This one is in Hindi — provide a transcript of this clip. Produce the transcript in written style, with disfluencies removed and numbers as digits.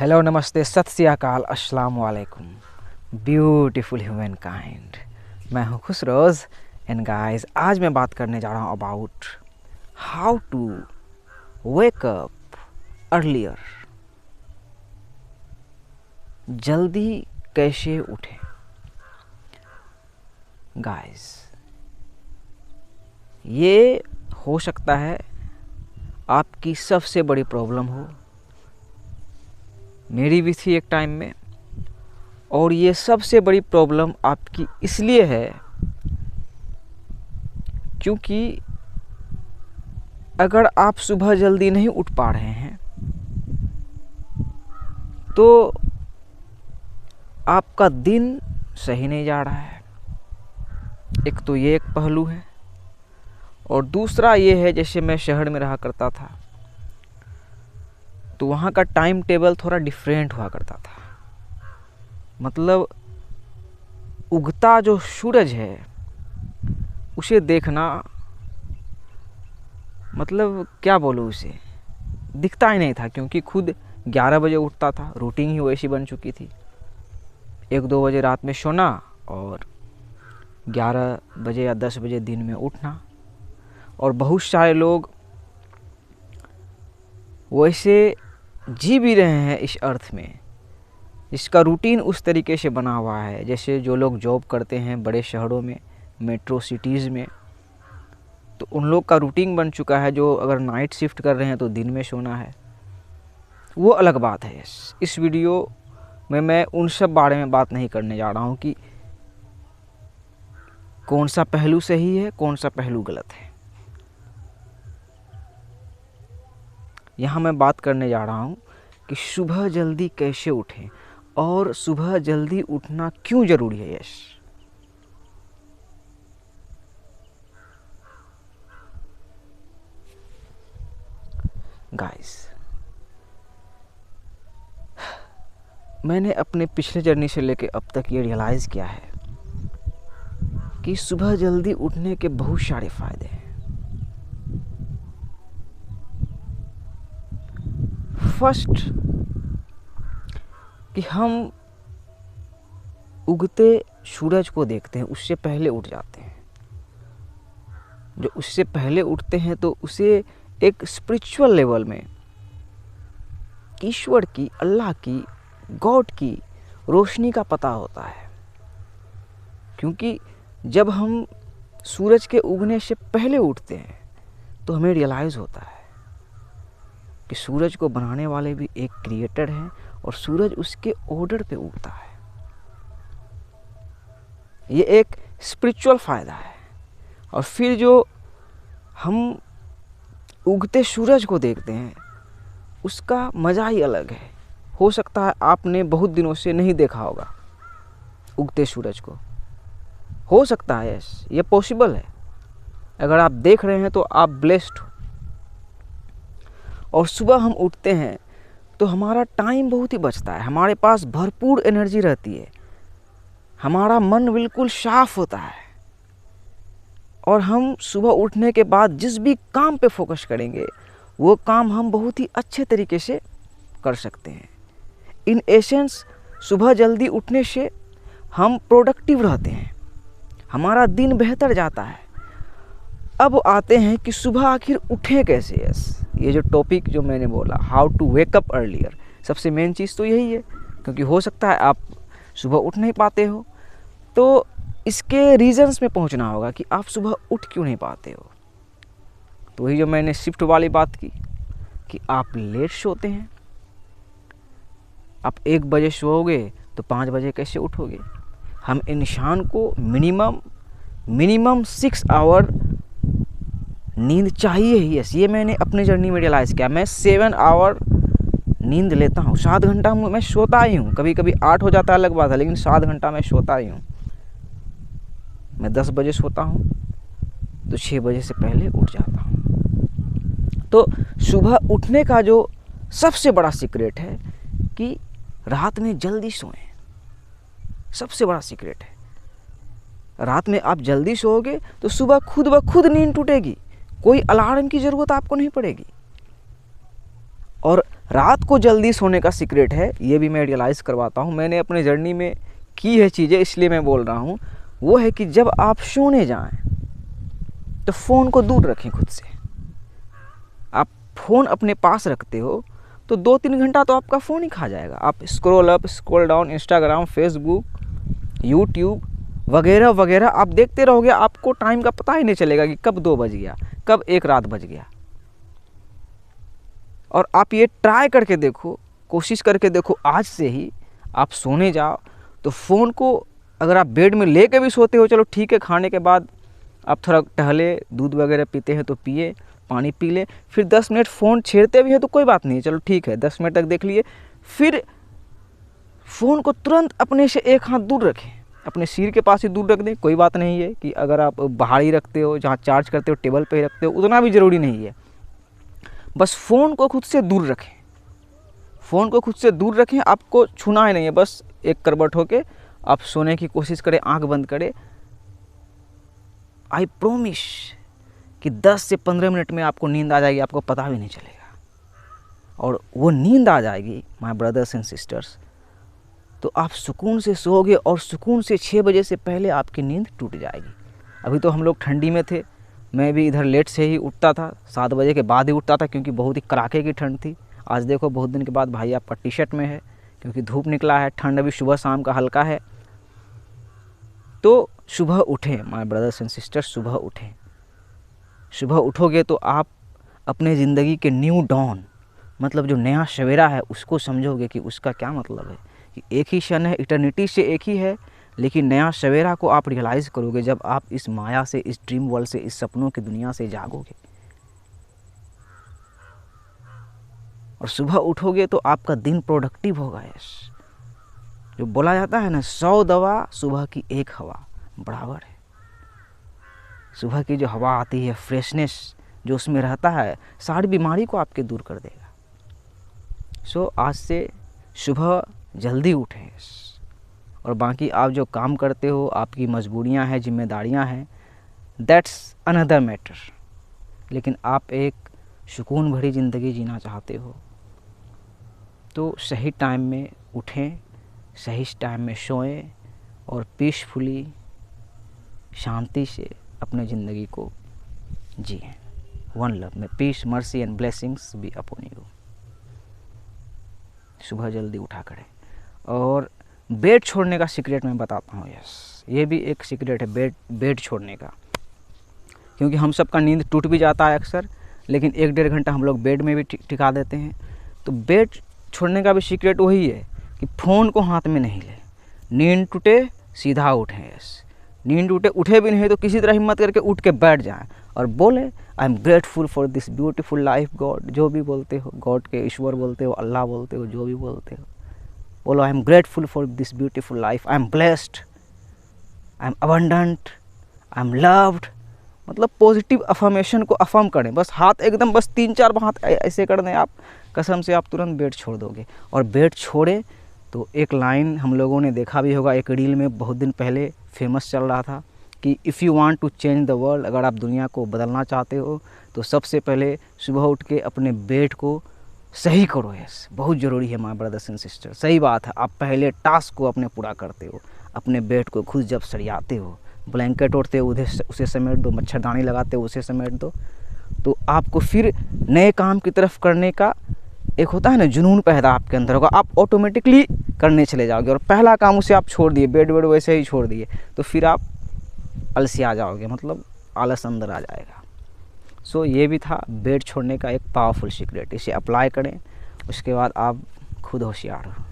हेलो, नमस्ते, सत श्री अकाल, अस्सलाम वालेकुम, ब्यूटीफुल ह्यूमन काइंड। मैं हूँ खुशरोज़ एंड गाइस, आज मैं बात करने जा रहा हूँ about how to wake up earlier. जल्दी कैसे उठें। गाइस, ये हो सकता है आपकी सबसे बड़ी प्रॉब्लम हो, मेरी भी थी एक टाइम में। और ये सबसे बड़ी प्रॉब्लम आपकी इसलिए है क्योंकि अगर आप सुबह जल्दी नहीं उठ पा रहे हैं तो आपका दिन सही नहीं जा रहा है। एक तो ये एक पहलू है, और दूसरा ये है, जैसे मैं शहर में रहा करता था तो वहाँ का टाइम टेबल थोड़ा डिफरेंट हुआ करता था। मतलब उगता जो सूरज है उसे देखना, मतलब क्या बोलूँ, उसे दिखता ही नहीं था, क्योंकि खुद 11 बजे उठता था, रूटीन ही वैसी बन चुकी थी। 1-2 बजे रात में सोना और 11 बजे या 10 बजे दिन में उठना। और बहुत सारे लोग वैसे जी भी रहे हैं इस अर्थ में, इसका रूटीन उस तरीके से बना हुआ है। जैसे जो लोग जॉब करते हैं बड़े शहरों में, मेट्रो सिटीज़ में, तो उन लोग का रूटीन बन चुका है। जो अगर नाइट शिफ्ट कर रहे हैं तो दिन में सोना है, वो अलग बात है। इस वीडियो में मैं उन सब बारे में बात नहीं करने जा रहा हूँ कि कौन सा पहलू सही है, कौन सा पहलू गलत है। यहाँ मैं बात करने जा रहा हूँ कि सुबह जल्दी कैसे उठें और सुबह जल्दी उठना क्यों ज़रूरी है। यस गाइस, मैंने अपने पिछले जर्नी से लेके अब तक ये रियलाइज़ किया है कि सुबह जल्दी उठने के बहुत सारे फ़ायदे हैं। फर्स्ट, कि हम उगते सूरज को देखते हैं, उससे पहले उठ जाते हैं। जो उससे पहले उठते हैं तो उसे एक स्पिरिचुअल लेवल में ईश्वर की, अल्लाह की, गॉड की रोशनी का पता होता है। क्योंकि जब हम सूरज के उगने से पहले उठते हैं तो हमें रियलाइज़ होता है कि सूरज को बनाने वाले भी एक क्रिएटर हैं और सूरज उसके ऑर्डर पे उगता है। ये एक स्पिरिचुअल फ़ायदा है। और फिर जो हम उगते सूरज को देखते हैं उसका मज़ा ही अलग है। हो सकता है आपने बहुत दिनों से नहीं देखा होगा उगते सूरज को, हो सकता है, यस, ये पॉसिबल है। अगर आप देख रहे हैं तो आप ब्लेस्ड हो। और सुबह हम उठते हैं तो हमारा टाइम बहुत ही बचता है, हमारे पास भरपूर एनर्जी रहती है, हमारा मन बिल्कुल साफ होता है, और हम सुबह उठने के बाद जिस भी काम पे फोकस करेंगे वो काम हम बहुत ही अच्छे तरीके से कर सकते हैं। इन एसेंस, सुबह जल्दी उठने से हम प्रोडक्टिव रहते हैं, हमारा दिन बेहतर जाता है। अब आते हैं कि सुबह आखिर उठें कैसे। यस, ये जो टॉपिक जो मैंने बोला, how to wake up earlier, सबसे मेन चीज़ तो यही है। क्योंकि हो सकता है आप सुबह उठ नहीं पाते हो, तो इसके रीजंस में पहुंचना होगा कि आप सुबह उठ क्यों नहीं पाते हो। तो वही जो मैंने शिफ्ट वाली बात की कि आप लेट सोते हैं। आप 1 बजे सोओगे तो 5 बजे कैसे उठोगे। हम इंसान को मिनिमम 6 आवर नींद चाहिए ही। यस, ये मैंने अपनी जर्नी में रियलाइज़ किया। मैं 7 आवर नींद लेता हूँ, 7 घंटा मैं सोता ही हूँ। कभी कभी 8 हो जाता है, अलग बात है, लेकिन 7 घंटा मैं सोता ही हूँ। मैं 10 बजे सोता हूँ तो 6 बजे से पहले उठ जाता हूँ। तो सुबह उठने का जो सबसे बड़ा सीक्रेट है कि रात में जल्दी सोएं। सबसे बड़ा सीक्रेट है, रात में आप जल्दी सोओगे तो सुबह खुद ब खुद नींद टूटेगी, कोई अलार्म की ज़रूरत आपको नहीं पड़ेगी। और रात को जल्दी सोने का सीक्रेट है, ये भी मैं रियलाइज़ करवाता हूँ, मैंने अपने जर्नी में की है चीज़ें, इसलिए मैं बोल रहा हूँ। वो है कि जब आप सोने जाएं तो फ़ोन को दूर रखें खुद से। आप फ़ोन अपने पास रखते हो तो 2-3 घंटा तो आपका फ़ोन ही खा जाएगा। आप scroll up scroll down, Instagram, Facebook, YouTube वगैरह वगैरह आप देखते रहोगे, आपको टाइम का पता ही नहीं चलेगा कि कब 2 बज गया, कब 1 रात बज गया। और आप ये ट्राई करके देखो, कोशिश करके देखो, आज से ही आप सोने जाओ तो फ़ोन को अगर आप बेड में ले के भी सोते हो, चलो ठीक है, खाने के बाद आप थोड़ा टहले, दूध वगैरह पीते हैं तो पिए, पानी पी ले, फिर 10 मिनट फ़ोन छेड़ते भी हैं तो कोई बात नहीं, चलो ठीक है, 10 मिनट तक देख लिए। फिर फ़ोन को तुरंत अपने से एक हाथ दूर रखें, अपने सिर के पास ही दूर रख दें। कोई बात नहीं है कि अगर आप बाहर ही रखते हो, जहाँ चार्ज करते हो टेबल पे ही रखते हो, उतना भी ज़रूरी नहीं है। बस फ़ोन को खुद से दूर रखें, फ़ोन को खुद से दूर रखें, आपको छूना ही नहीं है। बस एक करवट होके आप सोने की कोशिश करें, आँख बंद करें। आई प्रॉमिस कि 10 से 15 मिनट में आपको नींद आ जाएगी, आपको पता भी नहीं चलेगा। और वो नींद आ जाएगी माय ब्रदर्स एंड सिस्टर्स, तो आप सुकून से सोओगे और सुकून से 6 बजे से पहले आपकी नींद टूट जाएगी। अभी तो हम लोग ठंडी में थे, मैं भी इधर लेट से ही उठता था, 7 बजे के बाद ही उठता था, क्योंकि बहुत ही कड़ाके की ठंड थी। आज देखो बहुत दिन के बाद भाई आपका टी शर्ट में है, क्योंकि धूप निकला है, ठंड अभी सुबह शाम का हल्का है। तो सुबह उठें माय ब्रदर्स एंड सिस्टर्स, सुबह उठें। सुबह उठोगे तो आप अपने ज़िंदगी के न्यू डॉन, मतलब जो नया सवेरा है, उसको समझोगे कि उसका क्या मतलब है, कि एक ही क्षण है, इटर्निटी से एक ही है, लेकिन नया सवेरा को आप रियलाइज़ करोगे जब आप इस माया से, इस ड्रीम वर्ल्ड से, इस सपनों की दुनिया से जागोगे। और सुबह उठोगे तो आपका दिन प्रोडक्टिव होगा। यस, जो बोला जाता है ना, 100 दवा सुबह की 1 हवा बराबर है। सुबह की जो हवा आती है, फ्रेशनेस जो उसमें रहता है, सारी बीमारी को आपके दूर कर देगा। सो आज से सुबह जल्दी उठें। और बाकी आप जो काम करते हो, आपकी मजबूरियां हैं, जिम्मेदारियां हैं, दैट्स अनदर मैटर। लेकिन आप एक सुकून भरी ज़िंदगी जीना चाहते हो तो सही टाइम में उठें, सही टाइम में सोएं और पीसफुली, शांति से अपने ज़िंदगी को जिएं। वन लव में peace, mercy and blessings be upon you. सुबह जल्दी उठा करें। और बेड छोड़ने का सीक्रेट मैं बताता हूँ। यस, ये भी एक सीक्रेट है बेड छोड़ने का, क्योंकि हम सब का नींद टूट भी जाता है अक्सर, लेकिन 1-1.5 घंटा हम लोग बेड में भी टिका देते हैं। तो बेड छोड़ने का भी सीक्रेट वही है कि फ़ोन को हाथ में नहीं ले, नींद टूटे सीधा उठें। यस, नींद टूटे, उठे भी नहीं तो किसी तरह हिम्मत करके उठ के बैठ जाएं और बोले I am grateful for this beautiful life God. जो भी बोलते हो, गॉड के ईश्वर बोलते हो, अल्लाह बोलते हो, जो भी बोलते हो, बोलो I am grateful for this beautiful life, I am blessed, I am abundant, I am loved. मतलब पॉजिटिव अफर्मेशन को अफर्म करें। बस हाथ एकदम, बस 3-4 हाथ ऐसे कर दें आप, कसम से आप तुरंत बेड छोड़ दोगे। और बेड छोड़े तो एक लाइन हम लोगों ने देखा भी होगा, एक रील में बहुत दिन पहले फेमस चल रहा था कि if you want to change the world, अगर आप दुनिया को बदलना चाहते हो तो सबसे पहले सुबह उठ के अपने बेड को सही करो। यस, बहुत ज़रूरी है माय ब्रदर्स एंड सिस्टर। सही बात है, आप पहले टास्क को अपने पूरा करते हो, अपने बेड को खुद जब सरियाते हो, ब्लैंकेट ओढ़ते हो उसे समेट दो, मच्छरदानी लगाते हो उसे समेट दो, तो आपको फिर नए काम की तरफ करने का एक होता है ना जुनून पैदा आपके अंदर होगा, आप ऑटोमेटिकली करने चले जाओगे। और पहला काम उसे आप छोड़ दिए, बेड वैसे ही छोड़ दिए, तो फिर आप आलसी आ जाओगे, मतलब आलस अंदर आ जाएगा। सो ये भी था बेड छोड़ने का एक पावरफुल सीक्रेट, इसे अप्लाई करें, उसके बाद आप खुद होशियार हो।